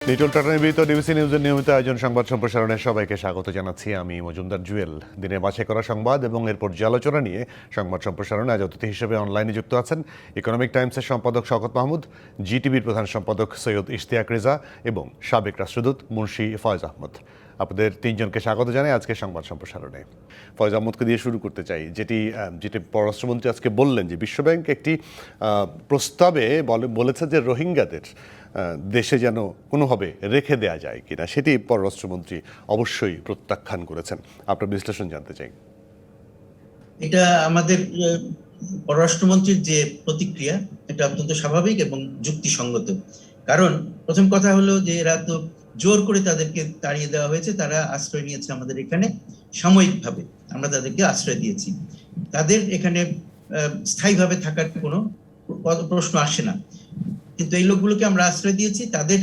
Little tata নিবেদিত DBC নিউজের নিয়মিত আয়োজন সংবাদ সম্প্রসারণে সবাইকে স্বাগত জানাচ্ছি। আমি মজুমদার জুয়েল। দিনে বাছাই করা সংবাদ এবং এর পর্যালোচনা নিয়ে সংবাদ সম্প্রসারণে আজ অতিথি হিসেবে অনলাইনে যুক্ত আছেন ইকোনমিক টাইমসের সম্পাদক শওকত মাহমুদ, জিটিভির প্রধান সম্পাদক সৈয়দ ইশতিয়াক রেজা এবং সাবেক রাষ্ট্রদূত মুন্সি ফয়েজ আহমদ। আপনাদের তিনজনকে স্বাগত জানাই আজকে সংবাদ সম্প্রসারণে। ফয়েজ আহমদকে দিয়ে শুরু করতে চাই। যেটি পররাষ্ট্রমন্ত্রী আজকে বললেন যে বিশ্বব্যাংক একটি প্রস্তাবে বলেছে যে রোহিঙ্গাদের দেশে যেন কোনোভাবে রেখে দেয়া যায় কিনা, সেটি পররাষ্ট্রমন্ত্রী অবশ্যই প্রত্যাখ্যান করেছেন। আপনার বিশ্লেষণ জানতে চাই। এটা আমাদের পররাষ্ট্রমন্ত্রীর যে প্রতিক্রিয়া, এটা অত্যন্ত স্বাভাবিক এবং যুক্তিসঙ্গত। কারণ প্রথম কথা হলো যে এরা তো জোর করে তাদেরকে তাড়িয়ে দেওয়া হয়েছে, তারা আশ্রয় নিয়েছে আমাদের এখানে সাময়িকভাবে, আমরা তাদেরকে আশ্রয় দিয়েছি। তাদের এখানে স্থায়ীভাবে থাকার কোনো প্রশ্ন আসে না। কিন্তু এই লোকগুলোকে আমরা আশ্রয় দিয়েছি, তাদের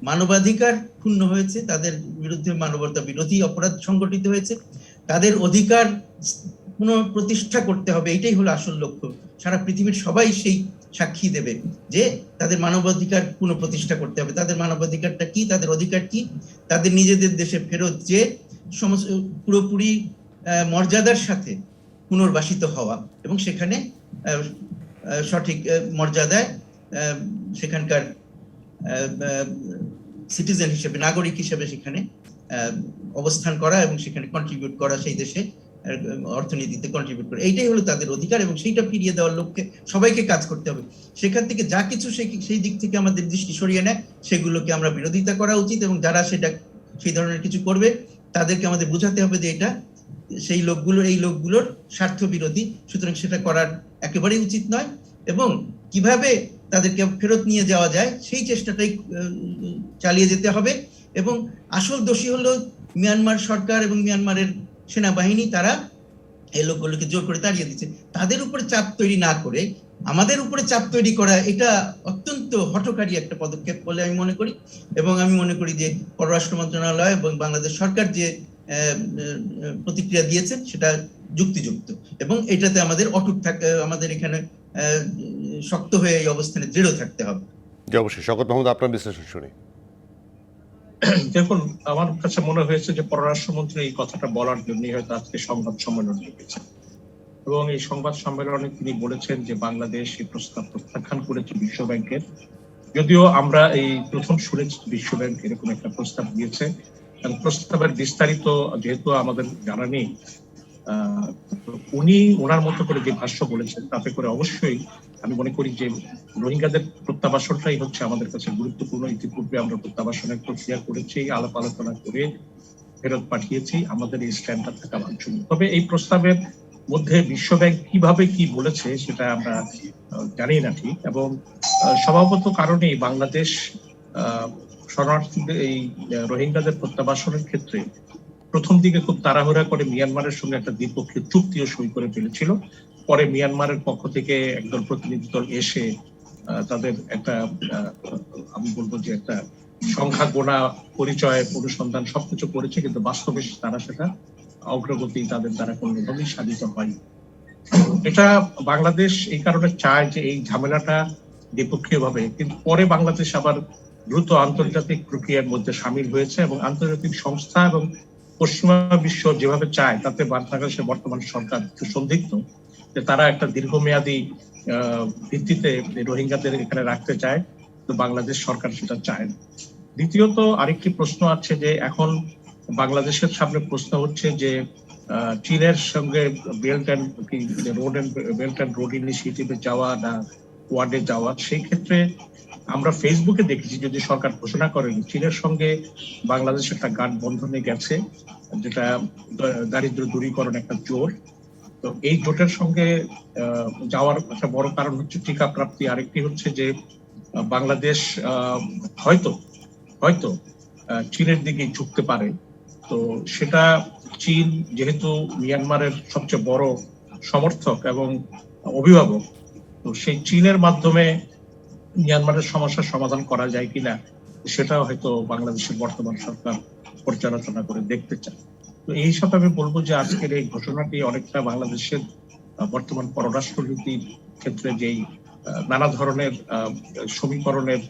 মানবাধিকার ক্ষুণ্ণ হয়েছে, তাদের বিরুদ্ধে মানবতা বিরোধী অপরাধ সংগঠিত হয়েছে, তাদের অধিকার পুনঃপ্রতিষ্ঠা করতে হবে। এটাই হলো আসল লক্ষ্য। সারা পৃথিবীর সবাই সেই সাক্ষী দেবে যে তাদের মানবাধিকার পুনঃপ্রতিষ্ঠা করতে হবে। তাদের মানবাধিকারটা কি, তাদের অধিকার কি? তাদের নিজেদের দেশে ফেরত যে সমস্ত পুরোপুরি মর্যাদার সাথে পুনর্বাসিত হওয়া এবং সেখানে সঠিক মর্যাদায় সেখানকার সিটিজেন হিসেবে, নাগরিক হিসেবে সেখানে অবস্থান করা এবং সেখানে কন্ট্রিবিউট করা, সেই দেশে অর্থনীতিতে কন্ট্রিবিউট করা, এইটাই হলো তাদের অধিকার। এবং সেইটা ফিরিয়ে দেওয়ার লক্ষ্যে সবাইকে কাজ করতে হবে। সেখান থেকে যা কিছু সেই দিক থেকে আমাদের দৃষ্টি সরিয়ে নেয়, সেগুলোকে আমরা বিরোধিতা করা উচিত। এবং যারা সেই ধরনের কিছু করবে তাদেরকে আমাদের বোঝাতে হবে যে এটা এই লোকগুলোর স্বার্থ বিরোধী, সুতরাং সেটা করার একেবারেই উচিত নয়। এবং কিভাবে তাদেরকে ফেরত নিয়ে যাওয়া যায় সেই চেষ্টাটাই চালিয়ে যেতে হবে। এবং আসল দোষী হলো মিয়ানমার সরকার এবং মিয়ানমারের সেনাবাহিনী। তারা এই লোকগুলোকে জোর করে তাড়িয়ে দিচ্ছে। তাদের উপরে চাপ তৈরি না করে আমাদের উপরে চাপ তৈরি করা, এটা অত্যন্ত হঠকারী একটা পদক্ষেপ বলে আমি মনে করি। এবং আমি মনে করি যে পররাষ্ট্র মন্ত্রণালয় এবং বাংলাদেশ সরকার যে প্রতিক্রিয়া দিয়েছেন সেটা যুক্তিযুক্ত। এবং এটাতে আমাদের অটুট থাকতে, আমাদের এখানে শক্ত হয়ে এই অবস্থানে দৃঢ় থাকতে হবে। অবশ্যই। শওকত মাহমুদ, আপনার বিশ্লেষণ শুনি। দেখুন, আমার কাছে মনে হয়েছে যে পররাষ্ট্রমন্ত্রী এই কথাটা বলার জন্য হয়তো আজকে সংবাদ সম্মেলন ডেকেছেন। এবং এই সংবাদ সম্মেলনে তিনি বলেছেন যে বাংলাদেশ এই প্রস্তাব প্রত্যাখ্যান করেছে বিশ্বব্যাংকের। যদিও আমরা এই প্রথম শুনেছি বিশ্বব্যাংক এরকম একটা প্রস্তাব দিয়েছে, এবং প্রস্তাবের বিস্তারিত যেহেতু আমাদের জানা নেই, উনি ওনার মতো করে যে ভাষ্য বলেছেন তাতে করে অবশ্যই আমি মনে করি যে রোহিঙ্গাদের প্রত্যাবাসনটাই হচ্ছে আমাদের কাছে গুরুত্বপূর্ণ। ইতিপূর্বে আমরা প্রত্যাবাসনের প্রক্রিয়া করেছি, আলাপ আলোচনা করে ফেরত পাঠিয়েছি, আমাদের এই স্ট্যান্ডটা থাকা বাঞ্ছনীয়। তবে এই প্রস্তাবের মধ্যে বিশ্বব্যাংক কিভাবে কি বলেছে সেটা আমরা জানি না ঠিক। এবং স্বভাবত কারণেই বাংলাদেশ শরণার্থীদের এই রোহিঙ্গাদের প্রত্যাবাসনের ক্ষেত্রে প্রথম দিকে খুব তাড়াহুড়া করে মিয়ানমারের সঙ্গে একটা দ্বিপক্ষীয় চুক্তিও সই করে ফেলেছিল। পরে মিয়ানমারের পক্ষ থেকে একদল প্রতিনিধি দল এসে তাদের একটা আমি বলবো যে একটা সংখ্যা গোনা, পরিচয়, অনুসন্ধান সবকিছু করেছে, কিন্তু বাস্তবে তারা সেটা অগ্রগতি তাদের দ্বারা কোনোভাবেই সাধিত হয়নি। এটা বাংলাদেশ এই কারণে চায় যে এই ঝামেলাটা দ্বিপক্ষীয় ভাবে, কিন্তু পরে বাংলাদেশ আবার দ্রুত আন্তর্জাতিক প্রক্রিয়ার মধ্যে সামিল হয়েছে এবং আন্তর্জাতিক সংস্থা এবং পশ্চিমা বিশ্ব যেভাবে চায় তাতে বাংলাদেশের বর্তমান সরকার সন্দিগ্ধ যে তারা একটা দীর্ঘমেয়াদী ভিত্তিতে রোহিঙ্গাদের এখানে রাখতে চায়, তো বাংলাদেশ সরকার সেটা চায় না। দ্বিতীয়ত আরেকটি প্রশ্ন আছে যে এখন বাংলাদেশের সামনে প্রশ্ন হচ্ছে যে চীনের সঙ্গে বেল্ট অ্যান্ড রোড ইনিশিয়েটিভে যাওয়া না কোয়াডে যাওয়া। সেই ক্ষেত্রে আমরা ফেসবুকে দেখেছি, যদি সরকার ঘোষণা করেন চীনের সঙ্গে বাংলাদেশ একটা গাঁট বন্ধনে গেছে, যেটা দারিদ্র দূরীকরণ একটা জোট। তো এই জোটের সঙ্গে যাওয়ার একটা বড় কারণ হচ্ছে টিকা প্রাপ্তি। আরেকটি হচ্ছে যে বাংলাদেশ হয়তো চীনের দিকে ঝুঁকতে পারে। তো সেটা চীন যেহেতু মিয়ানমারের সবচেয়ে বড় সমর্থক এবং অভিভাবক, তো সেই চীনের মাধ্যমে মিয়ানমারের সমস্যার সমাধান করা যায় কিনা সেটাও হয়তো বাংলাদেশের বর্তমান সরকার পর্যালোচনা করে দেখতে চায়। তো এই হিসাবে আমি বলবো যে আজকের এই ঘোষণাটি অনেকটা বাংলাদেশের বর্তমান পররাষ্ট্রনীতির ক্ষেত্রে যেই নানা ধরনের সমীকরণের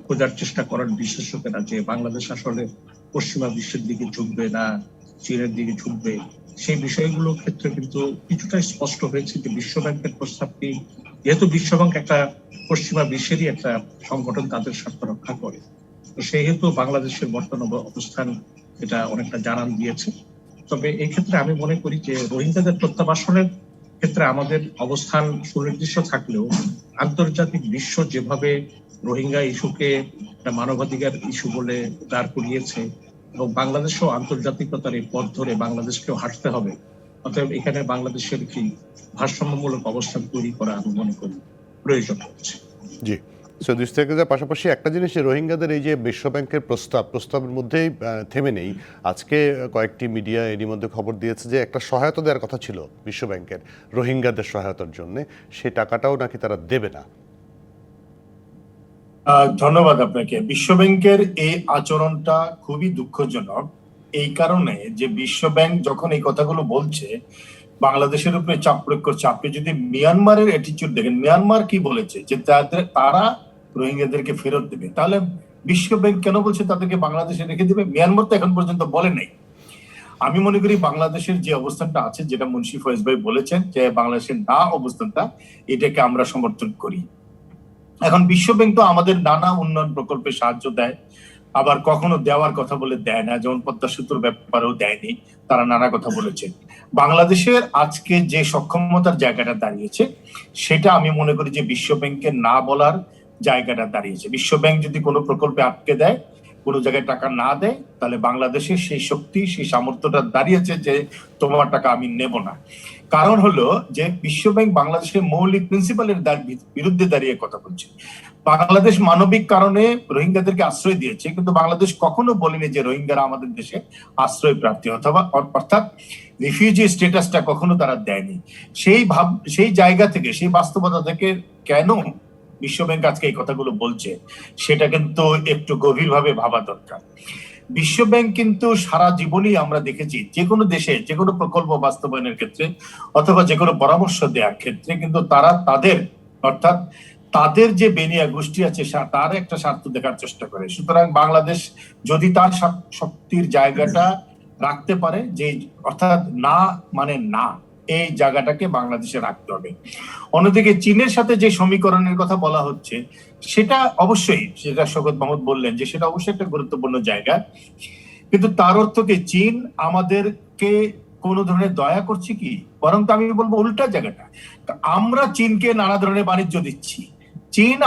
খোঁজার চেষ্টা করেন বিশেষজ্ঞরা যে বাংলাদেশ আসলে পশ্চিমা বিশ্বের দিকে ঝুঁকবে না চীনের দিকে ঝুঁকবে, সেই বিষয়গুলোর ক্ষেত্রে কিন্তু কিছুটা স্পষ্ট হয়েছে যে বিশ্বব্যাংকের প্রস্তাবটি, যেহেতু বিশ্বব্যাংক একটা পশ্চিমা বিশ্বেরই একটা সংগঠন, তাদের স্বার্থ রক্ষা করে, তো সেহেতু বাংলাদেশের বর্তমান অবস্থান এটা অনেকটা জানান দিয়েছে। তবে এই ক্ষেত্রে আমি মনে করি যে রোহিঙ্গাদের প্রত্যাবাসনের ক্ষেত্রে আমাদের অবস্থান সুনির্দিষ্ট থাকলেও আন্তর্জাতিক বিশ্ব যেভাবে রোহিঙ্গা ইস্যুকে একটা মানবাধিকার ইস্যু বলে দাঁড় করিয়েছে এবং বাংলাদেশও আন্তর্জাতিকতার এই পথ ধরে বাংলাদেশকেও হাঁটতে হবে, অতএব এখানে বাংলাদেশের একটি ভারসাম্যমূলক অবস্থান তৈরি করা আমি মনে করি প্রয়োজন হচ্ছে। জি, সৌদি ইস্তেকের পাশাপাশি একটা জিনিস, রোহিঙ্গাদের এই যে বিশ্বব্যাংকের প্রস্তাবের মধ্যেই থেমে নেই। আজকে কয়েকটি মিডিয়া এরই মধ্যে খবর দিয়েছে যে একটা সহায়তা দেওয়ার কথা ছিল বিশ্বব্যাংকের রোহিঙ্গাদের সহায়তার জন্য, সেই টাকাটাও নাকি তারা দেবে না। ধন্যবাদ আপনাকে। বিশ্বব্যাংকের এই আচরণটা খুবই দুঃখজনক, এই কারণে যে বিশ্বব্যাংক যখন এই কথাগুলো বলছে বাংলাদেশের উপরে চাপ প্রয়োগ করছে। আপনি যদি মিয়ানমারের অ্যাটিটিউড দেখেন, মিয়ানমার কি বলেছে যে তারা রোহিঙ্গাদেরকে ফেরত দেবে, তাহলে বিশ্বব্যাংক কেন বলছে তাদেরকে বাংলাদেশে রেখে দেবে? মিয়ানমার তো এখন পর্যন্ত বলে নাই। আমি মনে করি বাংলাদেশের যে অবস্থানটা আছে, যেটা মুন্সি ফয়েজ ভাই বলেছেন যে বাংলাদেশের না অবস্থানটা, এটাকে আমরা সমর্থন করি। এখন বিশ্বব্যাংক তো আমাদের নানা উন্নয়ন প্রকল্পে সাহায্য দেয়, আবার কখনো দেওয়ার কথা বলে দেয় না, যেমন পদ্মা সেতুর ব্যাপারেও দেয়নি, তারা নানা কথা বলেছে। বাংলাদেশের আজকে যে সক্ষমতার জায়গাটা দাঁড়িয়েছে, সেটা আমি মনে করি যে বিশ্বব্যাংকের না বলার জায়গাটা দাঁড়িয়েছে। বিশ্বব্যাংক যদি কোনো প্রকল্পে আটকে দেয়, কোনো জায়গায় টাকা না দেয়, তাহলে বাংলাদেশের সেই শক্তি, সেই সামর্থ্যটা দাঁড়িয়েছে যে তোমার টাকা আমি নেব না। কারণ হলো যে বিশ্বব্যাংক বাংলাদেশের মৌলিক প্রিন্সিপালের বিরুদ্ধে দাঁড়িয়ে কথা বলছে। বাংলাদেশ মানবিক কারণে রোহিঙ্গাদেরকে আশ্রয় দিয়েছে, কিন্তু বাংলাদেশ কখনো বলেনি যে রোহিঙ্গারা আমাদের দেশে আশ্রয় প্রার্থী, অথবা অর্থাৎ রিফিউজি স্ট্যাটাসটা কখনো তারা দেয়নি। সেই জায়গা থেকে, সেই বাস্তবতা থেকে কেন বিশ্বব্যাংক আজকে এই কথাগুলো বলছে, সেটা কিন্তু একটু গভীরভাবে ভাবা দরকার। বিশ্বব্যাংক কিন্তু সারা জীবনই আমরা দেখেছি যে কোনো দেশে যে কোনো প্রকল্প বাস্তবায়নের ক্ষেত্রে অথবা যে কোনো পরামর্শ দেওয়ার ক্ষেত্রে কিন্তু তারা তাদের যে বেনিয়া গোষ্ঠী আছে তার একটা স্বার্থ দেখার চেষ্টা করে। সুতরাং বাংলাদেশ যদি তার শক্তির জায়গাটা রাখতে পারে, যে অর্থাৎ না মানে না, এই জায়গাটাকে বাংলাদেশে রাখতে হবে। অন্যদিকে চীনের সাথে যে সমীকরণের কথা বলা হচ্ছে, সেটা অবশ্যই, সেটা শওকত মাহমুদ বললেন যে সেটা অবশ্যই একটা গুরুত্বপূর্ণ জায়গা, কিন্তু তার অর্থ কি চীন আমাদেরকে কোন ধরনের দয়া করছে কি? বরং তো আমি বলবো উল্টা জায়গাটা, আমরা চীনকে নানা ধরনের বাণিজ্য দিচ্ছি, চীন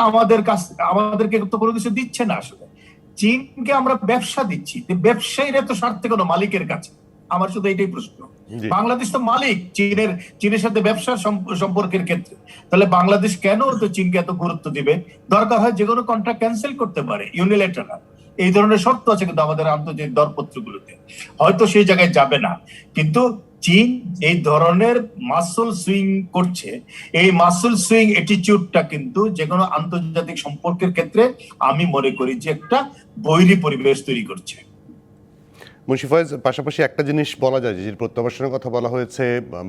আমাদেরকে তো কোনো কিছু দিচ্ছে না। আসলে চীনকে আমরা ব্যবসা দিচ্ছি, ব্যবসায়ীরা তো স্বার্থে কোনো মালিকের কাছে। আমার শুধু এইটাই প্রশ্ন, বাংলাদেশ তো মালিক চীনের সাথে ব্যবসার সম্পর্কের ক্ষেত্রে, তাহলে বাংলাদেশ কেন তো চীনকে এত গুরুত্ব দিবে? দরকার হয় যে কোনো কন্ট্রাক্ট ক্যান্সেল করতে পারে ইউনিল্যাটারাল, এই ধরনের শর্ত আছে কিন্তু আমাদের আন্তর্জাতিক দরপত্রগুলোতে, হয়তো সেই জায়গায় যাবে না। কিন্তু চীন এই ধরনের মাসল সুইং করছে, এই মাসল সুইং অ্যাটিটিউডটা কিন্তু যে কোনো আন্তর্জাতিক সম্পর্কের ক্ষেত্রে আমি মনে করি যে একটা বৈরী পরিবেশ তৈরি করছে। মুন্সি ফয়েজ, পাশাপাশি একটা জিনিস বলা যায় যে প্রত্যাবাসনের কথা বলা হয়েছে,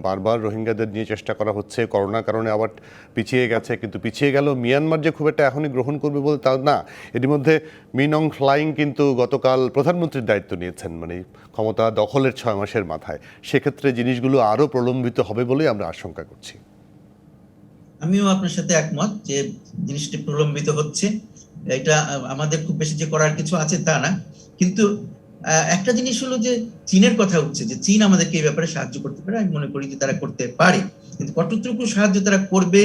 বারবার রোহিঙ্গাদের নিয়ে চেষ্টা করা হচ্ছে, করোনার কারণে আবার পিছিয়ে গেছে, কিন্তু পিছিয়ে গেল মিয়ানমার যে খুব একটা এখনই গ্রহণ করবে বলে তা না। এর মধ্যে মিন অং হ্লাইং কিন্তু গতকাল প্রধানমন্ত্রীর দায়িত্ব নিয়েছেন, মানে ক্ষমতা দখলের 6 মাসের মাথায়। সেক্ষেত্রে জিনিসগুলো আরো প্রলম্বিত হবে বলেই আমরা আশঙ্কা করছি। আমিও আপনার সাথে একমত যে জিনিসটি প্রলম্বিত হচ্ছে। এটা আমাদের খুব বেশি যে করার কিছু আছে তা না, কিন্তু একটা জিনিস হলো যে চীনের কথা উঠছে যে চীন আমাদেরকে এই ব্যাপারে সাহায্য করতে পারে। আমি মনে করি যে তারা করতে পারে, কিন্তু কতটুকু সাহায্য তারা করবে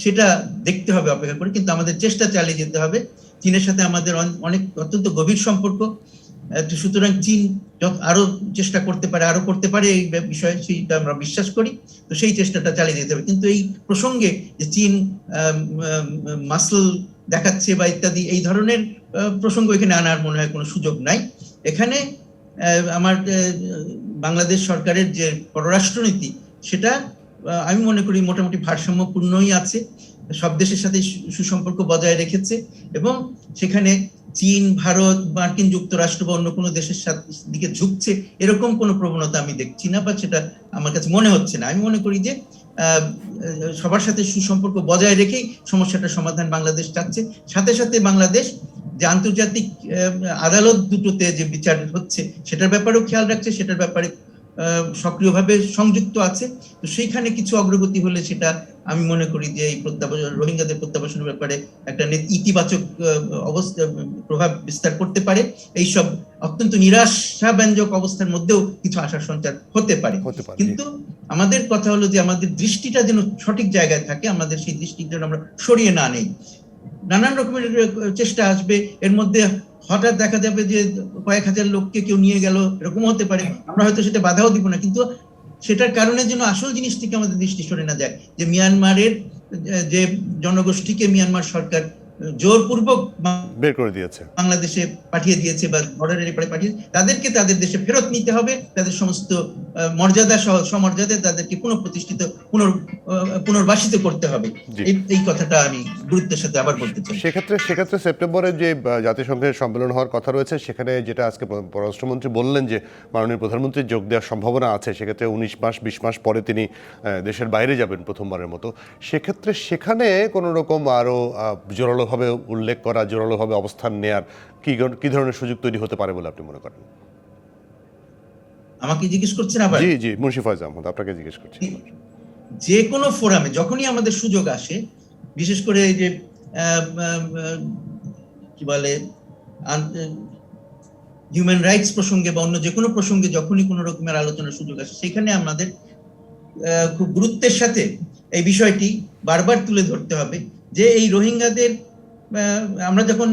সেটা দেখতে হবে অপেক্ষা করে। কিন্তু আমাদের চেষ্টা চালিয়ে যেতে হবে। চীনের সাথে আমাদের অনেক অত্যন্ত গভীর সম্পর্ক, সুতরাং চীন আরো চেষ্টা করতে পারে, আরো করতে পারে এই বিষয়ে, সেইটা আমরা বিশ্বাস করি। তো সেই চেষ্টাটা চালিয়ে যেতে হবে। কিন্তু এই প্রসঙ্গে যে চীন মাসল দেখাচ্ছে বা ইত্যাদি, এই ধরনের প্রসঙ্গ এখানে আনার মনে হয় কোনো সুযোগ নাই। এখানে আমার বাংলাদেশ সরকারের যে পররাষ্ট্রনীতি, সেটা আমি মনে করি মোটামুটি ভারসাম্যপূর্ণই আছে, সব দেশের সাথে সুসম্পর্ক বজায় রেখেছে, এবং সেখানে চীন, ভারত, মার্কিন যুক্তরাষ্ট্র বা অন্য কোনো দেশের দিকে ঝুঁকছে এরকম কোনো প্রবণতা আমি দেখছি না, বা সেটা আমার কাছে মনে হচ্ছে না। আমি মনে করি যে সবার সাথে সুসম্পর্ক বজায় রেখেই সমস্যাটার সমাধান বাংলাদেশ চাচ্ছে। সাথে সাথে বাংলাদেশ যে আন্তর্জাতিক আদালত দুটোতে যে বিচার হচ্ছে সেটার ব্যাপারেও খেয়াল রাখছে, সেটার ব্যাপারে সক্রিয়ভাবে সংযুক্ত আছে। তো সেইখানে কিছু অগ্রগতি হলে সেটা আমি মনে করি যে এই প্রত্যাবাসন, রোহিঙ্গাদের প্রত্যাবাসনের ব্যাপারে একটা ইতিবাচক অবস্থা প্রভাব বিস্তার করতে পারে। এইসব অত্যন্ত নিরাশাব্যঞ্জক অবস্থার মধ্যেও কিছু আশার সঞ্চার হতে পারে। কিন্তু আমাদের কথা হলো যে আমাদের দৃষ্টিটা যেন সঠিক জায়গায় থাকে, আমাদের সেই দৃষ্টির জন্য আমরা সরিয়ে না নেই। নানান রকমের চেষ্টা আসবে, এর মধ্যে হঠাৎ দেখা যাবে যে কয়েক হাজার লোককে কেউ নিয়ে গেল, এরকম হতে পারে, আমরা হয়তো সেটা বাধাও দিব না, কিন্তু সেটার কারণে যেন আসল জিনিস থেকে আমাদের দৃষ্টি সরে না যায়, যে মিয়ানমারের যে জনগোষ্ঠীকে মিয়ানমার সরকার জোরপূর্বক বের করে দিয়েছে, বাংলাদেশে পাঠিয়ে দিয়েছে বা বর্ডারের এপারে পাঠিয়ে, তাদেরকে তাদের দেশে ফেরত নিতে হবে, তাদের সমস্ত মর্যাদা সহ সমর্যাদায় তাদেরকে পুনঃপ্রতিষ্ঠিত পুনর্বাসিত করতে হবে। এই কথাটা আমি গুরুত্বের সাথে আবার বলতে চাই। সেক্ষেত্রে সেপ্টেম্বরে যে জাতিসংঘের সম্মেলন হওয়ার কথা রয়েছে, সেখানে যেটা আজকে পররাষ্ট্রমন্ত্রী বললেন যে মাননীয় প্রধানমন্ত্রীর যোগ দেওয়ার সম্ভাবনা আছে, সেক্ষেত্রে 19 মাস 20 মাস পরে তিনি দেশের বাইরে যাবেন প্রথমবারের মতো। সেক্ষেত্রে সেখানে কোনো রকম আরও জোরালোভাবে উল্লেখ করা, জোরালোভাবে অবস্থান নেয়ার কি ধরনের সুযোগ তৈরি হতে পারে বলে আপনি মনে করেন? আমাকে জিজ্ঞেস করছেন আবার? জি জি, মুন্সি ফয়েজ আহমদ, আপনাকে জিজ্ঞেস করছি। যে কোনো ফোরামে যখনই আমাদের সুযোগ আসে, বিশেষ করে এই যে কি বলে হিউম্যান রাইটস প্রসঙ্গে বা অন্য যে কোনো প্রসঙ্গে যখনই কোনো রকমের আলোচনার সুযোগ আসে, সেখানে আমাদের খুব গুরুত্বের সাথে এই বিষয়টি বারবার তুলে ধরতে হবে যে এই রোহিঙ্গাদের, আমরা যখন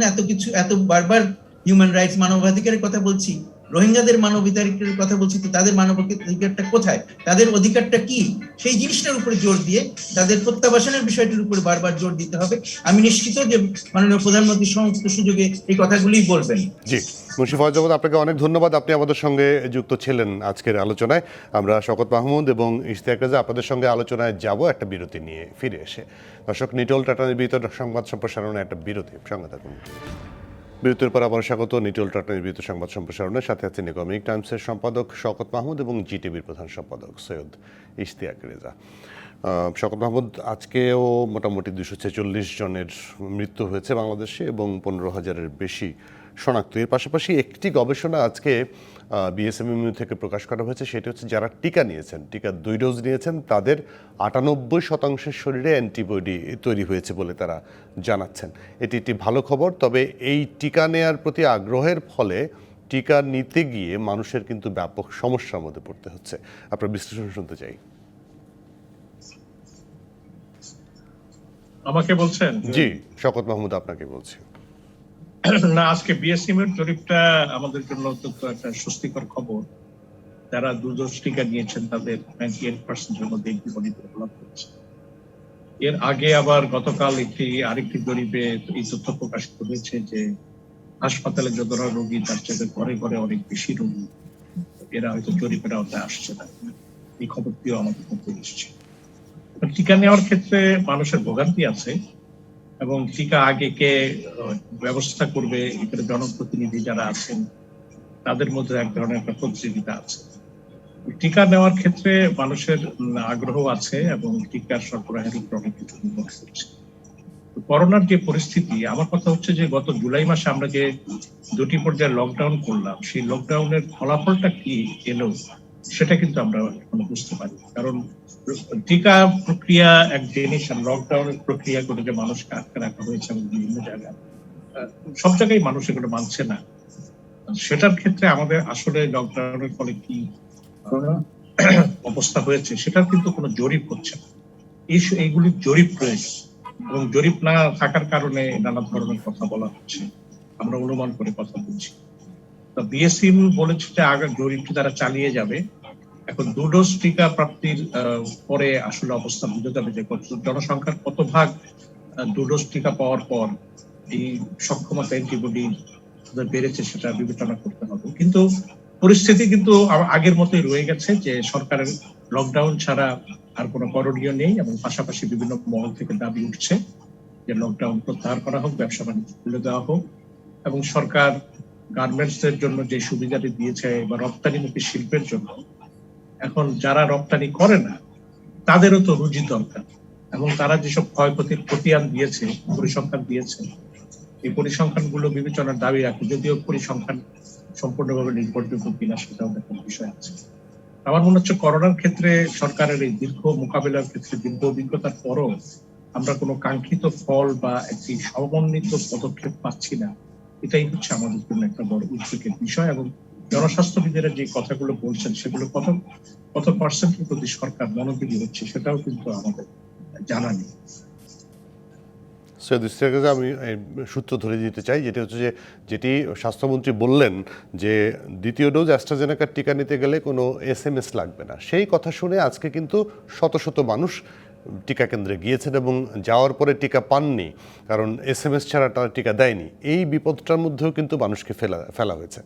এত বারবার হিউম্যান রাইটস মানবাধিকারের কথা বলছি, রোহিঙ্গাদের মানবাধিকারের কথা বলছি, তো তাদের মানবাধিকারটা কোথায়, তাদের অধিকারটা কি, সেই জিনিসটার উপরে জোর দিয়ে তাদের প্রত্যাবাসনের বিষয়টির উপরে বারবার জোর দিতে হবে। আমি নিশ্চিত যে মাননীয় প্রধানমন্ত্রী সমস্ত সুযোগে এই কথাগুলি বলবেন। জি, মুন্সি ফয়েজ আহমদ, আপনাকে অনেক ধন্যবাদ, আপনি আমাদের সঙ্গে যুক্ত ছিলেন আজকের আলোচনায়। আমরা শওকত মাহমুদ এবং ইশতিয়াক রেজা আপনাদের সঙ্গে আলোচনায় যাব একটা বিরতি নিয়ে ফিরে এসে। দর্শক, নিটোল টাটা নির্বাচিত সংবাদ সম্প্রসারণে একটা বিরতি, সঙ্গে থাকুন। বিরতির পর আবার স্বাগত নিটোল টাটা নির্বাচিত সংবাদ সম্প্রসারণের সাথে আছেন ইকোনমিক টাইমসের সম্পাদক শওকত মাহমুদ এবং জিটিভির প্রধান সম্পাদক সৈয়দ ইশতিয়াক রেজা। শওকত মাহমুদ, আজকেও মোটামুটি 246 জনের মৃত্যু হয়েছে বাংলাদেশে এবং 15,000-এর বেশি শনাক্ত। এর পাশাপাশি একটি গবেষণা আজকে বিএসএমইউ থেকে প্রকাশ করা হয়েছে, সেটি হচ্ছে যারা টিকা নিয়েছেন, টিকা 2 ডোজ নিয়েছেন, তাদের 98% শরীরে অ্যান্টিবডি তৈরি হয়েছে বলে তারা জানাচ্ছেন। এটি একটি ভালো খবর। তবে এই টিকা নেয়ার প্রতি আগ্রহের ফলে টিকা নিতে গিয়ে মানুষের কিন্তু ব্যাপক সমস্যার মধ্যে পড়তে হচ্ছে। আপনার বিশ্লেষণ শুনতে চাই। আমাকে বলছেন? জি, শওকত মাহমুদ, আপনাকে বলছি। না, আজকে বিএসএমইউর জরিপটা আমাদের জন্য অত্যন্ত একটা স্বস্তিকর খবর। যারা 2 ডোজ টিকা নিয়েছেন তাদের 98%-এর মধ্যে অ্যান্টিবডি ডেভেলপ হচ্ছে। এর আগে আবার গতকাল আরেকটি জরিপে এই তথ্য প্রকাশিত হয়েছে যে হাসপাতালে যতটা রোগী, তার চেয়ে ঘরে ঘরে অনেক বেশি রোগী, এরা হয়তো জরিপের আওতায় আসছে না। এই খবরটিও আমাদের মধ্যে এসেছে। টিকা নেওয়ার ক্ষেত্রে মানুষের ভোগান্তি আছে এবং টিকা আগে কে ব্যবস্থা করবে, এখানে জনপ্রতিনিধি যারা আছেন তাদের মধ্যে এক ধরনের একটা প্রতিযোগিতা আছে। টিকা নেওয়ার ক্ষেত্রে মানুষের আগ্রহ আছে এবং টিকার সরবরাহের উপর অনেক কিছু নির্ভর করছে। করোনার যে পরিস্থিতি, আমার কথা হচ্ছে যে গত জুলাই মাসে আমরা যে 2টি পর্যায়ে লকডাউন করলাম, সেই লকডাউনের ফলাফলটা কি এলো সেটা কিন্তু আমরা এখনো বুঝতে পারি। কারণ টিকা প্রক্রিয়া এক জিনিস, আর লকডাউনের প্রক্রিয়া করে যে মানুষকে আটকে রাখা হয়েছে এবং বিভিন্ন জায়গায়, সব জায়গায় মানুষ এগুলো মানছে না। সেটার ক্ষেত্রে আমাদের আসলে লকডাউনের ফলে কি অবস্থা হয়েছে সেটার কিন্তু কোনো জরিপ হচ্ছে না। এইগুলির জরিপ রয়েছে এবং জরিপ না থাকার কারণে নানা ধরনের কথা বলা হচ্ছে, আমরা অনুমান করে কথা বলছি। বিএসএমইউ বলেছে যে আগে জরিপটি তারা চালিয়ে যাবে। এখন 2 ডোজ টিকা প্রাপ্তির পরে আসলে অবস্থা বুঝে যাবে যে জনসংখ্যার কত ভাগ 2 ডোজ টিকা পাওয়ার পর এই সক্ষমতা অ্যান্টিবডি বেড়েছে সেটা বিবেচনা করতে হবে। কিন্তু পরিস্থিতি কিন্তু আগের মতোই রয়ে গেছে যে সরকারের লকডাউন ছাড়া আর কোনো করণীয় নেই এবং পাশাপাশি বিভিন্ন মহল থেকে দাবি উঠছে যে লকডাউন প্রত্যাহার করা হোক, ব্যবসা বাণিজ্য খুলে দেওয়া হোক এবং সরকার গার্মেন্টস এর জন্য যে সুবিধাটি দিয়েছে বা রপ্তানিমুখী শিল্পের জন্য, এখন যারা রপ্তানি করে না তাদেরও তো রুজি দরকার এবং তারা যেসব ক্ষয়ক্ষতির খতিয়ান দিয়েছে, পরিসংখ্যান দিয়েছে, এই পরিসংখ্যানগুলো বিবেচনার দাবি রাখে, যদিও পরিসংখ্যান সম্পূর্ণভাবে নির্ভরযোগ্য কিনা সেটাও একটা বিষয় আছে। আমার মনে হচ্ছে করোনার ক্ষেত্রে সরকারের এই দীর্ঘ মোকাবিলার ক্ষেত্রে দীর্ঘ অভিজ্ঞতার পরও আমরা কোনো কাঙ্ক্ষিত ফল বা একটি সমন্বিত পদক্ষেপ পাচ্ছি না, এটাই হচ্ছে আমাদের জন্য একটা বড় উদ্বেগের বিষয়। এবং জনস্বাস্থ্যবিদেরা যে কথাগুলো বলছেন সেগুলো কত পার্সেন্টের প্রতি সরকার মনোযোগী হচ্ছে সেটাও কিন্তু আমাদের জানা নেই। সৈয়দ ইশতিয়াক, আমি সূত্র ধরে দিতে চাই, যেটি হচ্ছে যে যেটি স্বাস্থ্যমন্ত্রী বললেন যে দ্বিতীয় ডোজ অ্যাস্ট্রাজেনেকার টিকা নিতে গেলে কোনো SMS লাগবে না, সেই কথা শুনে আজকে কিন্তু শত শত মানুষ টিকা কেন্দ্রে গিয়েছেন এবং যাওয়ার পরে টিকা পাননি, কারণ SMS ছাড়া তারা টিকা দেয়নি। এই বিপদটার মধ্যেও কিন্তু মানুষকে ফেলা হয়েছে।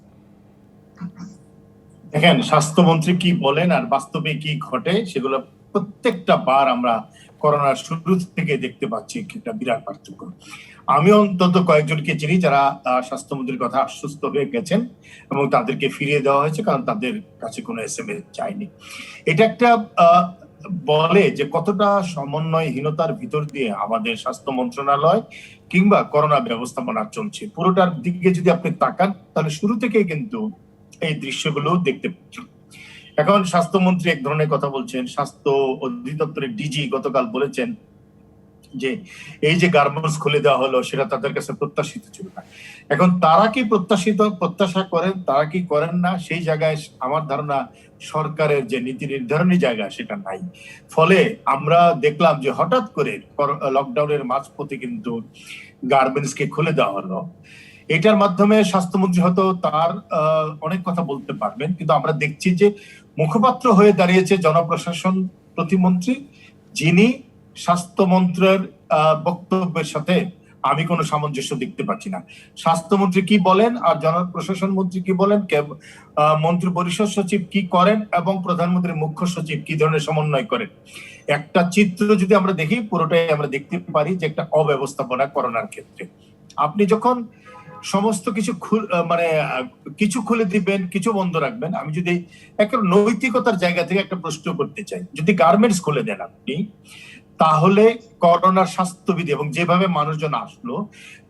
দেখেন, স্বাস্থ্যমন্ত্রী কি বলেন আর বাস্তবে কি ঘটে সেগুলো প্রত্যেকটা বার আমরা করোনার শুরু থেকে দেখতে পাচ্ছি একটা বিরাট পার্থক্য। আমি অন্তত কয়েকজনকে চিনি যারা স্বাস্থ্যমন্ত্রীর কথা আশ্বস্ত হয়ে গেছেন এবং তাদেরকে ফিরিয়ে দেওয়া হয়েছে, কারণ তাদের কাছে কোনো SMS চাইনি। এটা একটা বলে যে কতটা সমন্বয়হীনতার ভিতর দিয়ে আমাদের স্বাস্থ্য মন্ত্রণালয় কিংবা করোনা ব্যবস্থাপনা চলছে। পুরোটার দিকে যদি আপনি তাকান তাহলে শুরু থেকে কিন্তু এই দৃশ্যগুলো দেখতে পাচ্ছি। এখন স্বাস্থ্যমন্ত্রী এক ধরনের কথা বলছেন, স্বাস্থ্য অধিদপ্তরের ডিজি গতকাল বলেছেন যে এই যে গার্মেন্টস খুলে দেওয়া হলো সেটা তাদের কাছে প্রত্যাশিত ছিল না। এখন তারা কি প্রত্যাশা করেন, তারা কি করেন না, সেই জায়গায় আমার ধারণা সরকারের যে নীতি নির্ধারণী জায়গা সেটা নাই। ফলে আমরা দেখলাম যে হঠাৎ করে লকডাউনের মাঝপথে কিন্তু গার্মেন্টস কে খুলে দেওয়া হলো। এটার মাধ্যমে স্বাস্থ্যমন্ত্রী হয়তো তার অনেক কথা বলতে পারবেন, কিন্তু আমরা দেখছি যে মুখপাত্র হয়ে দাঁড়িয়েছে জনপ্রশাসন প্রতিমন্ত্রী, যিনি স্বাস্থ্যমন্ত্রীর বক্তব্যের সাথে আমি কোনো সামঞ্জস্য দেখতে পাচ্ছি না। স্বাস্থ্যমন্ত্রী কি বলেন আর জনপ্রশাসন মন্ত্রী কি বলেন, মন্ত্রী পরিষদ সচিব কি করেন এবং প্রধানমন্ত্রীর মুখ্য সচিব কি ধরনের সমন্বয় করেন, একটা চিত্র যদি আমরা দেখি পুরোটাই আমরা দেখতে পারি যে একটা অব্যবস্থাপনা করোনার ক্ষেত্রে। আপনি যখন সমস্ত কিছু কিছু খুলে দিবেন, কিছু বন্ধ রাখবেন, আমি যদি একটা নৈতিকতার জায়গা থেকে একটা প্রশ্ন করতে চাই, যদি গার্মেন্টস খুলে দেন আপনি, তাহলে করোনার স্বাস্থ্যবিধি এবং যেভাবে মানুষজন আসলো,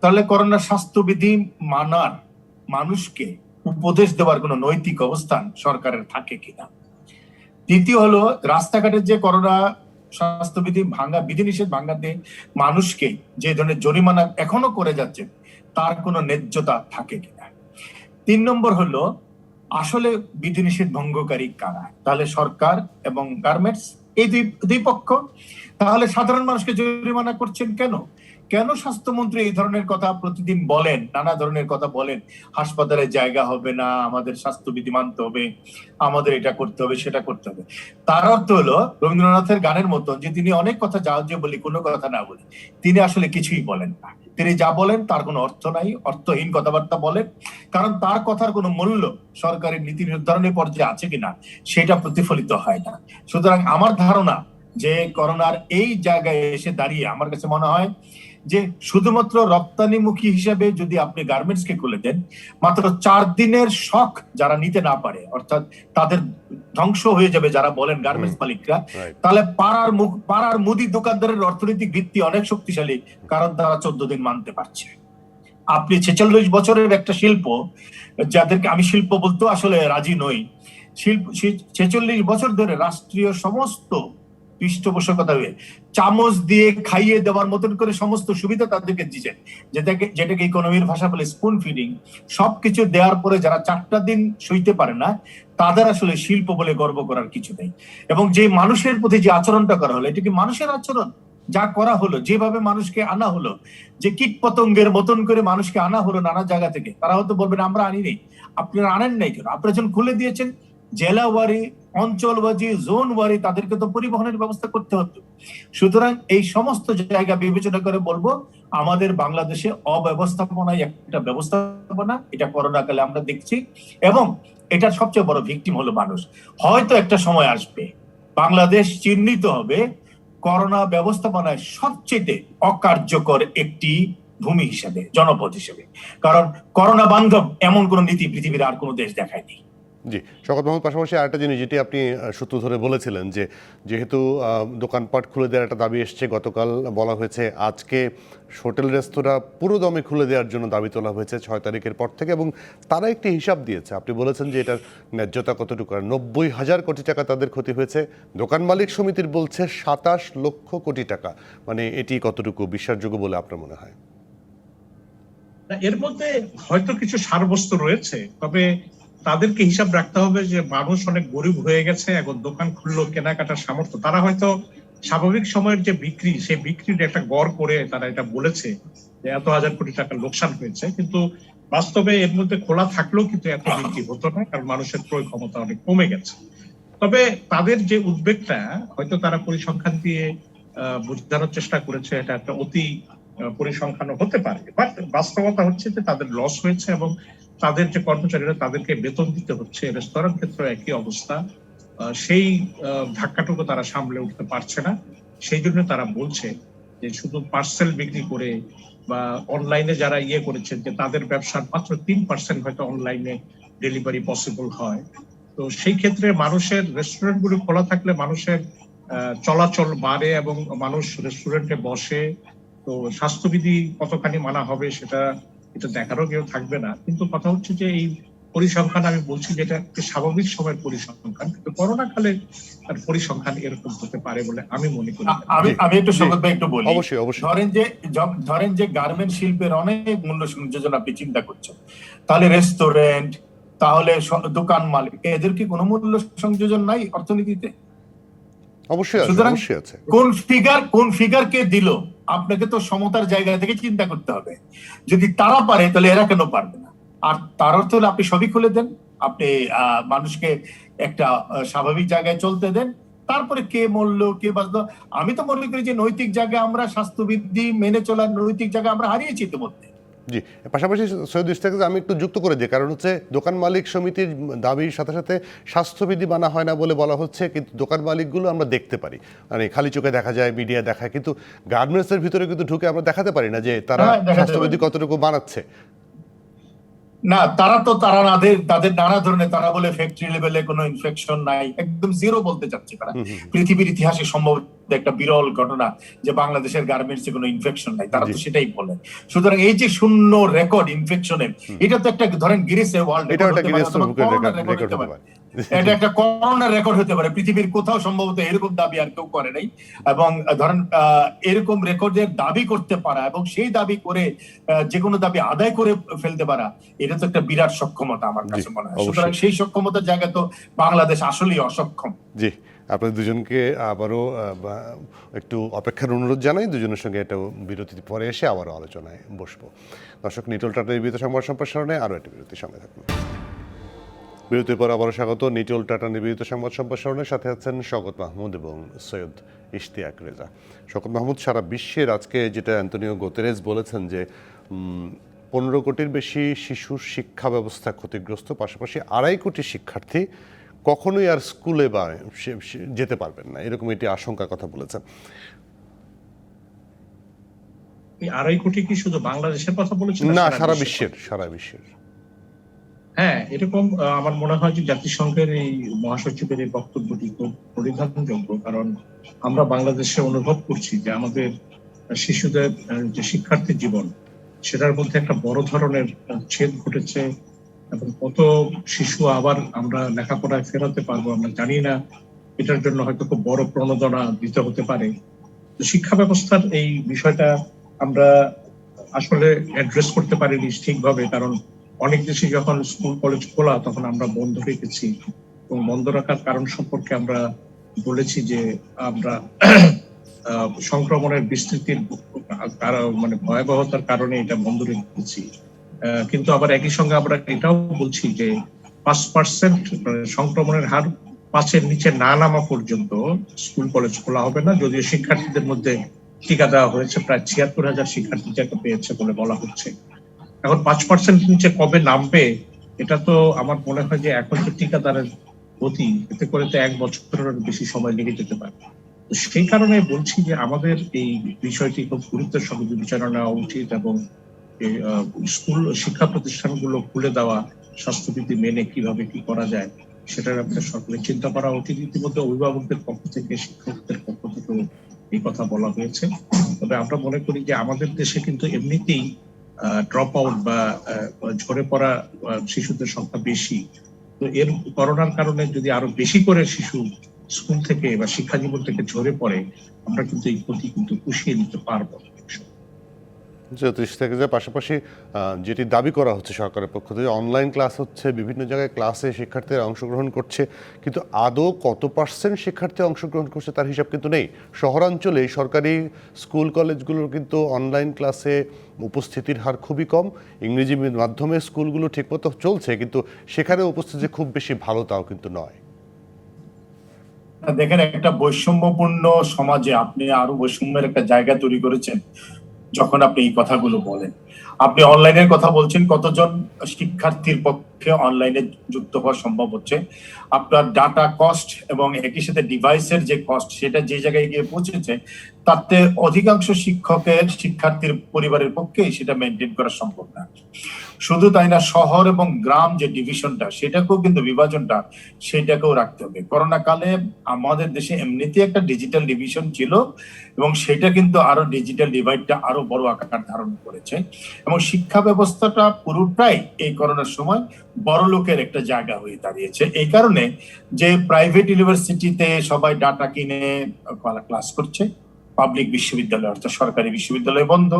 তাহলে করোনার স্বাস্থ্যবিধি মানার মানুষকে উপদেশ দেওয়ার কোনো নৈতিক অবস্থান সরকারের থাকে কিনা। দ্বিতীয় হলো, রাস্তাঘাটের যে করোনা স্বাস্থ্যবিধি বিধিনিষেধ ভাঙাতে মানুষকে যে ধরনের জরিমানা এখনো করে যাচ্ছে তার কোনো ন্যায্যতা থাকে কিনা। 3 নম্বর হলো, আসলে বিধিনিষেধ ভঙ্গকারী কারা, তাহলে সরকার এবং গার্মেন্টস এই দুই পক্ষ। তাহলে সাধারণ মানুষকে জরিমানা করছেন কেন? কেন স্বাস্থ্যমন্ত্রী এই ধরনের কথা প্রতিদিন বলেন, নানা ধরনের কথা বলেন, হাসপাতালে জায়গা হবে না, আমাদের স্বাস্থ্যবিধি মানতে হবে, আমাদের এটা করতে হবে, সেটা করতে হবে। তার অর্থ হলো রবীন্দ্রনাথের গানের মতন যে তিনি অনেক কথা যে বলি কোনো কথা না বলি, তিনি আসলে কিছুই বলেন না। তিনি যা বলেন তার কোনো অর্থ নাই, অর্থহীন কথাবার্তা বলেন, কারণ তার কথার কোনো মূল্য সরকারের নীতি নির্ধারণের পর্যায়ে আছে কিনা সেটা প্রতিফলিত হয় না। সুতরাং আমার ধারণা যে করোনার এই জায়গায় এসে দাঁড়িয়ে আমার কাছে মনে হয় যে শুধুমাত্র রপ্তানিমুখী হিসেবে যদি আপনি গার্মেন্টস কে খুলে দেন, মাত্র 4 দিনের শখ যারা নিতে না পারে, অর্থাৎ তাদের ধ্বংস হয়ে যাবে যারা বলেন গার্মেন্টস মালিকরা, তাহলে পাড়ার মুদি দোকানদারের অর্থনৈতিক ভিত্তি অনেক শক্তিশালী, কারণ তারা 14 দিন মানতে পারছে। আপনি 46 বছরের একটা শিল্প, যাদেরকে আমি শিল্প বলতে আসলে রাজি নই, 46 বছর ধরে রাষ্ট্রীয় সমস্ত পৃষ্ঠপোষকতা হয়ে চামচ দিয়ে খাইয়ে দেওয়ার মতন করে সমস্ত সুবিধা তাদেরকে দিচ্ছেন, যেটাকে ইকোনমির ভাষা বলে স্পুন ফিডিং, সবকিছু দেওয়ার পরে যারা 4টা দিন সইতে পারে না, তাদের আসলে শিল্প বলে গর্ব করার কিছু নেই। এবং যে মানুষের প্রতি যে আচরণটা করা হলো, এটা কি মানুষের আচরণ? যা করা হলো, যেভাবে মানুষকে আনা হলো, যে কীট পতঙ্গের মতন করে মানুষকে আনা হলো নানা জায়গা থেকে, তারা হয়তো বলবেন আমরা আনি নেই। আপনারা আনেন নাই কেন? আপনারা যখন খুলে দিয়েছেন, জেলা ওয়ারি, অঞ্চল ওয়ারি, জোন ওয়ারি, তাদেরকে তো পরিবহনের ব্যবস্থা করতে হতো। সুতরাং এই সমস্ত জায়গা বিবেচনা করে বলবো, আমাদের বাংলাদেশে অব্যবস্থাপনায় একটা ব্যবস্থাপনা, এটা করোনাকালে আমরা দেখছি, এবং এটার সবচেয়ে বড় ভিকটিম হলো মানুষ। হয়তো একটা সময় আসবে বাংলাদেশ চিহ্নিত হবে করোনা ব্যবস্থাপনায় সবচেয়ে অকার্যকর একটি ভূমি হিসেবে, জনপদ হিসেবে, কারণ করোনা বান্ধব এমন কোন নীতি পৃথিবীর আর কোনো দেশ দেখায়নি। জি, শওকত মাহমুদ, পাশাপাশি আরেকটা জিনিস যেটি আপনি সূত্র ধরে বলেছিলেন যে যেহেতু দোকানপাট খুলে দেওয়ার একটা দাবি এসছে, গতকাল বলা হয়েছে আজকে হোটেল রেস্তোরাঁ পুরো দমে খুলে দেওয়ার জন্য দাবি তোলা হয়েছে 6 তারিখের পর থেকে, এবং তারা একটি হিসাব দিয়েছে। আপনি বলেছেন যে এটার ন্যায্যতা কতটুকু, আর 90,000 কোটি টাকা তাদের ক্ষতি হয়েছে। দোকান মালিক সমিতির বলছে 27 লক্ষ কোটি টাকা। মানে এটি কতটুকু বিশ্বাসযোগ্য বলে আপনার মনে হয়? এর মধ্যে হয়তো কিছু সারবস্তু রয়েছে, তবে তাদেরকে হিসাব রাখতে হবে যে মানুষ অনেক গরিব হয়ে গেছে, এখন দোকান খুললো, কেনাকাটার সামর্থ্য, তারা হয়তো স্বাভাবিক সময়ের যে বিক্রি, সেই বিক্রির একটা গড় করে তারা এটা বলেছে যে এত হাজার কোটি টাকা লোকসান হয়েছে, কিন্তু বাস্তবে এর মধ্যে খোলা থাকলেও কিন্তু এত বিক্রি হতো না, কারণ মানুষের ক্রয় ক্ষমতা অনেক কমে গেছে। তবে তাদের যে উদ্বেগটা হয়তো তারা পরিসংখ্যান দিয়ে বোঝানোর চেষ্টা করেছে, এটা একটা অতি পরিসংখ্যানও হতে পারে, বাট বাস্তবতা হচ্ছে যে তাদের লস হয়েছে এবং তাদের যে কর্মচারীরা তাদেরকে বেতন দিতে হচ্ছে, রেস্তোরাঁর ক্ষেত্রে একই অবস্থা। সেই ধাক্কাটুকু তারা সামলে উঠতে পারছে না। সেই জন্য তারা বলছে যে শুধু পার্সেল বিক্রি করে বা অনলাইনে যারা করেছেন যে তাদের ব্যবসার মাত্র 3% হয়তো অনলাইনে ডেলিভারি পসিবল হয়। তো সেই ক্ষেত্রে মানুষের রেস্টুরেন্ট গুলো খোলা থাকলে মানুষের চলাচল বাড়ে এবং মানুষ রেস্টুরেন্টে বসে। তো স্বাস্থ্যবিধি কতখানি মানা হবে এটা দেখারও কেউ থাকবে না। কিন্তু কথা হচ্ছে যে এই পরিসংখ্যান, আমি বলছি যে এটা একটি স্বাভাবিক সময়ের পরিসংখ্যান, কিন্তু করোনা কালে তার পরিসংখ্যান এরকম হতে পারে বলে আমি মনে করি। আমি একটু শওকত ভাই একটু বলি। অবশ্যই অবশ্যই। ধরেন যে গার্মেন্ট শিল্পের অনেক মূল্য সংযোজন আপনি চিন্তা করছেন, তাহলে রেস্টুরেন্ট, তাহলে দোকান মালিক, এদের কি কোনো মূল্য সংযোজন নাই অর্থনীতিতে? অবশ্যই আছে, সুতরাং অবশ্যই আছে। কোন ফিগার কে দিল, আপনাকে তো সমতার জায়গা থেকে চিন্তা করতে হবে। যদি তারা পারে তাহলে এরা কেন পারবে না? আর তার অর্থ হলে আপনি সবই খুলে দেন, আপনি মানুষকে একটা স্বাভাবিক জায়গায় চলতে দেন, তারপরে কে মরলো কে বাঁচলো। আমি তো মনে করি যে নৈতিক জায়গায় আমরা স্বাস্থ্যবিধি মেনে চলার নৈতিক জায়গায় আমরা হারিয়েছি ইতিমধ্যে। জি, পাশাপাশি সৈয়দ ইশতিয়াক আমি একটু যুক্ত করে দিই, কারণ হচ্ছে দোকান মালিক সমিতির দাবির সাথে সাথে স্বাস্থ্যবিধি মানা হয় না বলে বলা হচ্ছে, কিন্তু দোকান মালিকগুলো আমরা দেখতে পারি, মানে খালি চোখে দেখা যায়, মিডিয়া দেখায়, কিন্তু গার্মেন্টসের ভিতরে কিন্তু ঢুকে আমরা দেখাতে পারি না যে তারা স্বাস্থ্যবিধি কতটুকু মানাচ্ছে। না, তাদের নানা ধরনের, তারা বলে ফ্যাক্টরি লেভেলে কোনো ইনফেকশন নাই, একদম জিরো বলতে চাচ্ছে তারা। পৃথিবীর ইতিহাসে সম্ভবত একটা বিরল ঘটনা যে বাংলাদেশের গার্মেন্টসে কোনো ইনফেকশন নাই, তারা তো সেটাই বলে। সুতরাং এই যে শূন্য রেকর্ড ইনফেকশনের, এটা তো একটা ধরেন গিনেস ওয়ার্ল্ড রেকর্ড হতে পারে, এটা একটা করোনা রেকর্ড হতে পারে। পৃথিবীর কোথাও সম্ভবত এরকম দাবি আর কেউ করে নাই। এবং ধরেন এরকম রেকর্ডের দাবি করতে পারা এবং সেই দাবি করে যে কোনো দাবি আদায় করে ফেলতে পারা, এটা তো একটা বিরাট সক্ষমতা আমার কাছে মনে হয়। সুতরাং সেই সক্ষমতার জায়গায় তো বাংলাদেশ আসলেই অসক্ষম। জি, আপনাদের দুজনকে আবারও একটু অপেক্ষার অনুরোধ জানাই। দুজনের সঙ্গে একটা বিরতির পরে এসে আবারও আলোচনায় বসবো। দর্শক, নিটোল টাটা নিবেদিত সংবাদ সম্প্রসারণে আরও একটি বিরতির সঙ্গে থাকবেন। বিরতির পর আবারও স্বাগত নিটোল টাটা নিবেদিত সংবাদ সম্প্রসারণের সাথে আছেন শওকত মাহমুদ এবং সৈয়দ ইশতিয়াক রেজা। শওকত মাহমুদ, সারা বিশ্বের আজকে যেটা অ্যান্টনিও গুতেরেস বলেছেন যে 15 কোটির বেশি শিশুর শিক্ষা ব্যবস্থা ক্ষতিগ্রস্ত, পাশাপাশি 2.5 কোটি শিক্ষার্থী কখনোই আর স্কুলে বা যেতে পারবেন না, এরকম একটি আশঙ্কার কথা বলেছেন। 2.5 কোটি কি শুধু বাংলাদেশের কথা বলেছেন? না, সারা বিশ্বের। হ্যাঁ, এরকম আমার মনে হয় যে জাতিসংঘের এই মহাসচিবের এই বক্তব্যটি খুব পরিধানযোগ্য, কারণ আমরা বাংলাদেশে অনুভব করছি যে আমাদের শিশুদের যে শিক্ষার্থী জীবন, সেটার মধ্যে একটা বড় ধরনের ছেদ ঘটেছে এবং কত শিশু আবার আমরা লেখাপড়ায় ফেরাতে পারবো আমরা জানি না। এটার জন্য হয়তো খুব বড় প্রণোদনা দিতে হতে পারে। তো শিক্ষা ব্যবস্থার এই বিষয়টা আমরা আসলে অ্যাড্রেস করতে পারিনি ঠিকভাবে, কারণ অনেক দেশে যখন স্কুল কলেজ খোলা তখন আমরা বন্ধ রেখেছি, এবং বন্ধ রাখার কারণ সম্পর্কে আমরা বলেছি যে আমরা সংক্রমণের বিস্তৃতির মানে ভয়াবহতার কারণে এটা বন্ধ রেখেছি। কিন্তু আবার একই সঙ্গে আমরা এটাও বলছি যে 5% সংক্রমণের হার 5-এর নিচে না নামা পর্যন্ত স্কুল কলেজ খোলা হবে না। যদিও শিক্ষার্থীদের মধ্যে টিকা দেওয়া হয়েছে, প্রায় 76,000 শিক্ষার্থী যাকে পেয়েছে বলে বলা হচ্ছে। এখন 5% নিচে কবে নামবে, এটা তো আমার মনে হয় যে এখন তো টিকাদানের গতি, এতে করে তো 1 বছরের বেশি সময় লেগে যেতে পারে। তো সেই কারণে বলছি যে আমাদের এই বিষয়টি খুব গুরুত্বের সঙ্গে বিবেচনা নেওয়া উচিত এবং স্কুল শিক্ষা প্রতিষ্ঠানগুলো খুলে দেওয়া স্বাস্থ্যবিধি মেনে কিভাবে কি করা যায় সেটার ব্যাপারে সরকারের চিন্তা করা উচিত। ইতিমধ্যে অভিভাবকদের পক্ষ থেকে, শিক্ষকদের পক্ষ থেকেও এই কথা বলা হয়েছে। তবে আমরা মনে করি যে আমাদের দেশে কিন্তু এমনিতেই ড্রপ আউট বা ঝরে পড়া শিশুদের সংখ্যা বেশি। তো এর করোনার কারণে যদি আরো বেশি করে শিশু স্কুল থেকে বা শিক্ষা জীবন থেকে ঝরে পড়ে, আমরা কিন্তু এই ক্ষতি কিন্তু পুষিয়ে নিতে পারবো। থেকে যে পাশাপাশি যেটি দাবি করা হচ্ছে সরকারের পক্ষ থেকে, অনলাইন ক্লাস হচ্ছে, বিভিন্ন জায়গায় ক্লাসে শিক্ষার্থীরা অংশগ্রহণ করছে, কিন্তু আদৌ কত পার্সেন্ট শিক্ষার্থী অংশগ্রহণ করছে তার হিসাব কিন্তু নেই। শহরাঞ্চলে সরকারি স্কুল কলেজগুলোর কিন্তু অনলাইন ক্লাসে উপস্থিতির হার খুবই কম। ইংরেজি মাধ্যমে স্কুলগুলো ঠিকমতো চলছে, কিন্তু সেখানে উপস্থিতি খুব বেশি ভালো তাও কিন্তু নয়। দেখেন, একটা বৈষম্যপূর্ণ সমাজে আপনি আরো বৈষম্যের একটা জায়গা তৈরি করেছেন যখন আপনি এই কথাগুলো বলেন। আপনি অনলাইনের কথা বলছেন, কতজন শিক্ষার্থীর পক্ষে অনলাইনে যুক্ত হওয়া সম্ভব হচ্ছে? আপনার ডাটা কস্ট এবং একই সাথে ডিভাইসের যে কস্ট, সেটা যে জায়গায় গিয়ে পৌঁছেছে, তাতে অধিকাংশ শিক্ষার্থীর পরিবারের পক্ষে সেটা মেনটেন করা সম্ভব না। শুধু তাই না, শহর এবং গ্রাম যে ডিভিশনটা, সেটাকেও কিন্তু বিভাজনটা সেটাকেও রাখতে হবে। করোনা কালে আমাদের দেশে এমনিতে একটা ডিজিটাল ডিভিশন ছিল, এবং সেটা কিন্তু আরো ডিজিটাল ডিভাইডটা আরো বড় আকার ধারণ করেছে, এবং শিক্ষা ব্যবস্থাটা পুরোটাই এই করোনার সময় বড় লোকের একটা জায়গা হয়ে দাঁড়িয়েছে। এই কারণে যে প্রাইভেট ইউনিভার্সিটিতে সবাই ডাটা কিনে ক্লাস করছে, পাবলিক বিশ্ববিদ্যালয় অর্থাৎ সরকারি বিশ্ববিদ্যালয় বন্ধ,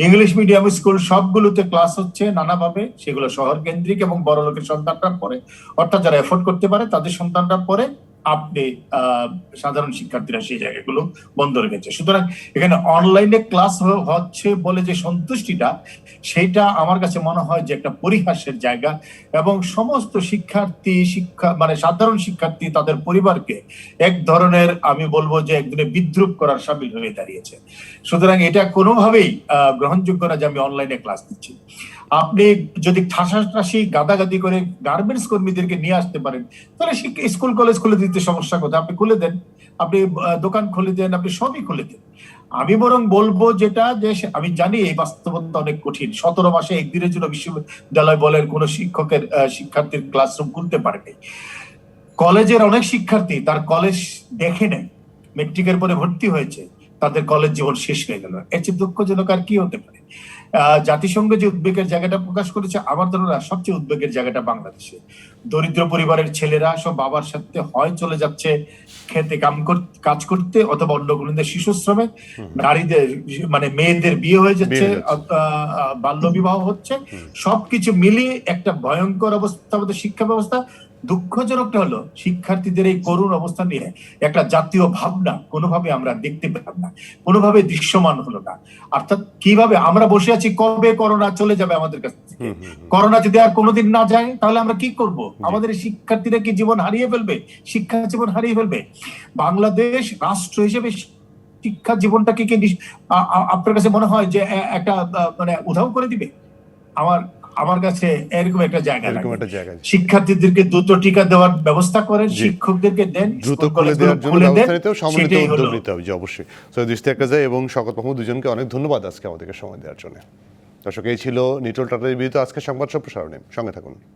ইংলিশ মিডিয়াম স্কুল সবগুলোতে ক্লাস হচ্ছে নানাভাবে, সেগুলো শহর কেন্দ্রিক এবং বড় লোকের সন্তানরা পড়ে, অর্থাৎ যারা এফোর্ড করতে পারে তাদের সন্তানরা পড়ে, আপনি সাধারণ শিক্ষার্থীরা সেই জায়গাগুলো বন্ধ রেখেছে। সুতরাং এখানে অনলাইনে ক্লাস হচ্ছে বলে যে সন্তুষ্টিটা, সেইটা আমার কাছে মনে হয় যে একটা পরিহাসের জায়গা, এবং সমস্ত মানে সাধারণ শিক্ষার্থী তাদের পরিবারকে এক ধরনের, আমি বলবো যে এক ধরনের বিদ্রুপ করার সামিল হয়ে দাঁড়িয়েছে। সুতরাং এটা কোনোভাবেই গ্রহণযোগ্য না যে আমি অনলাইনে ক্লাস দিচ্ছি। আপনি যদি ঠাসাঠাসি গাদাগাদি করে গার্মেন্টস কর্মীদেরকে নিয়ে আসতে পারেন, তাহলে স্কুল কলেজ খুলে দিতে সমস্যা কোথায়? আপনি খুলে দেন, আপনি দোকান খুলে দেন, আপনি সবই খুলে দেন। আমি বরং বলবো যেটা, যে আমি জানি এই বাস্তবতা অনেক কঠিন, 17 মাসে একদিনের জন্য বিশ্ববিদ্যালয় বলেন কোন শিক্ষার্থীর ক্লাসরুম খুলতে পারেনি। কলেজের অনেক শিক্ষার্থী তার কলেজ দেখে নেয়, মেট্রিকের পরে ভর্তি হয়েছে, তাদের কলেজ জীবন শেষ হয়ে গেল। এর চেয়ে দুঃখজনক আর কি হতে পারে? জাতিসংঘ যে উদ্বেগের জায়গাটা প্রকাশ করেছে, আমার ধারণা সবচেয়ে উদ্বেগের জায়গাটা বাংলাদেশে। দরিদ্র পরিবারের ছেলেরা সব বাবার সাথে হয় চলে যাচ্ছে খেতে কাজ করতে, অথবা অন্য কোনো শিশু শ্রমে, নারীদের মানে মেয়েদের বিয়ে হয়ে যাচ্ছে, বাল্য বিবাহ হচ্ছে, সবকিছু মিলিয়ে একটা ভয়ঙ্কর অবস্থা আমাদের শিক্ষা ব্যবস্থা। দুঃখজনকটা হলো, শিক্ষার্থীদের এই করুণ অবস্থা নিয়ে একটা জাতীয় ভাবনা কোনোভাবে আমরা দেখতে পেলাম না, কোনোভাবে দৃশ্যমান হলো না। অর্থাৎ কিভাবে আমরা বসে আছি, কবে করোনা চলে যাবে আমাদের কাছ থেকে? করোনা যদি আর কোনোদিন না যায়, তাহলে আমরা কি করব? আমাদের শিক্ষার্থীরা কি জীবন হারিয়ে ফেলবে, শিক্ষা জীবন হারিয়ে ফেলবে? বাংলাদেশ রাষ্ট্র হিসেবে শিক্ষা জীবনটাকে কি আপনার কাছে মনে হয় যে একটা মানে উধাও করে দিবে? আমার কাছে এরকম একটা জায়গা, শিক্ষার্থীদেরকে দ্রুত টিকা দেওয়ার ব্যবস্থা করেন, শিক্ষকদেরকে দেন, দ্রুত খুলে দেওয়ার জন্য ব্যবস্থা নিতে হবে, সম্মিলিত উদ্যোগ নিতে হবে। অবশ্যই সৈয়দ ইশতিয়াক রাজা এবং শওকত মাহমুদ, দুজনকে অনেক ধন্যবাদ আজকে আমাদেরকে সময় দেওয়ার জন্য। দর্শক, এই ছিল নিটোল টাটার বিরুদ্ধে আজকে সংবাদ সম্প্রসারণে। সঙ্গে থাকুন।